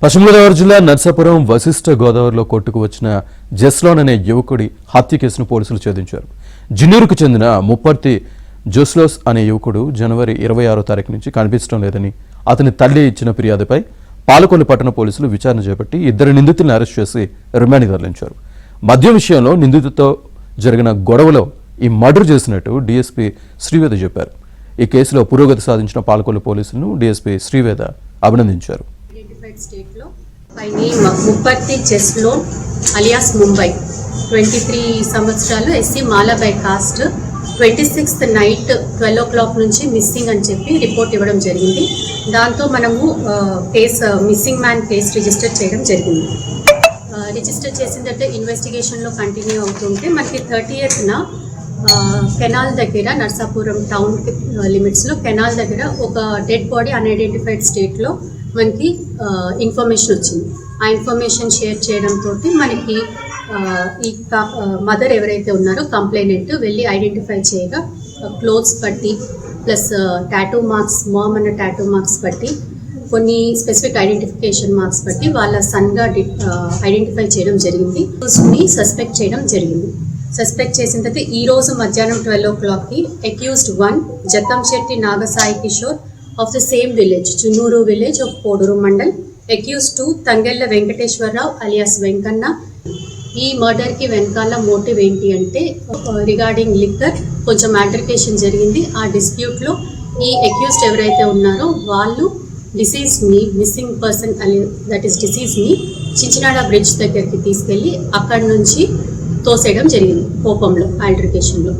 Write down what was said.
పశ్చిమ గోదావరి జిల్లా నర్సాపురం వశిష్ఠ గోదావరిలో కొట్టుకు వచ్చిన జస్లాన్ అనే యువకుడి హత్య కేసును పోలీసులు ఛేదించారు. జిన్నూరుకు చెందిన ముప్పర్తి జోస్లోస్ అనే యువకుడు జనవరి 26వ తారీఖు నుంచి కనిపించడం లేదని అతని తల్లి ఇచ్చిన ఫిర్యాదుపై పాలకొల్లు పట్టణ పోలీసులు విచారణ చేపట్టి 2 నిందితులను అరెస్ట్ చేసి రిమాండ్కి తరలించారు. మద్యం విషయంలో నిందితుడితో జరిగిన గొడవలో ఈ మర్డర్ చేసినట్టు డీఎస్పీ శ్రీవేద చెప్పారు. ఈ కేసులో పురోగతి సాధించిన పాలకొల్లు పోలీసులను డీఎస్పీ శ్రీవేద అభినందించారు. స్టేట్ లో బై నేమ్ ముప్పర్తి జస్లోన్ అలియాస్ ముంబై 23 సంవత్సరాలు SC Mala by cost 26th night 12 o'clock నుంచి మిస్సింగ్ అని చెప్పి రిపోర్ట్ ఇవ్వడం జరిగింది. దాంతో మనము case missing man case register చేయడం జరిగింది. రిజిస్టర్ చేసిన తర్వాత ఇన్వెస్టిగేషన్లో కంటిన్యూ అవుతుంటే మనకి 30th కెనాల్ దగ్గర నర్సాపురం టౌన్ లిమిట్స్లో కెనాల్ దగ్గర ఒక డెడ్ బాడీ అన్ఐడెంటిఫైడ్ స్టేట్లో మనకి ఇన్ఫర్మేషన్ వచ్చింది. ఆ ఇన్ఫర్మేషన్ షేర్ చేయడంతో మనకి ఈ మదర్ ఎవరైతే ఉన్నారో కంప్లైనెంట్ వెళ్ళి ఐడెంటిఫై చేయగా క్లోత్స్ బట్టి ప్లస్ టాటూ మార్క్స్ మామ్ అన్న టాటూ మార్క్స్ బట్టి కొన్ని స్పెసిఫిక్ ఐడెంటిఫికేషన్ మార్క్స్ బట్టి వాళ్ళ సన్గా ఐడెంటిఫై చేయడం జరిగింది. సస్పెక్ట్ చేయడం జరిగింది. సస్పెక్ట్ చేసిన తర్వాత ఈ రోజు మధ్యాహ్నం 12 o'clockకి accused 1 Jathamsetti Nagasai Kishore of the same village, Chunuru village of Koduru Mandal, accused 2 Tangella Venkateshwarrao alias Venkanna. ఈ మర్డర్కి వెనకాల మోటివ్ ఏంటి అంటే రిగార్డింగ్ లిక్కర్ కొంచెం అల్టర్కేషన్ జరిగింది. ఆ డిస్ప్యూట్లో ఈ అక్యూజ్డ్ ఎవరైతే ఉన్నారో వాళ్ళు డిసీజ్ని మిస్సింగ్ పర్సన్ దట్ ఈస్ డిసీజ్ని చించినాడ బ్రిడ్జ్ దగ్గరికి తీసుకెళ్ళి అక్కడి నుంచి తోసేయడం జరిగింది కోపంలో, ఆల్టర్కేషన్లో.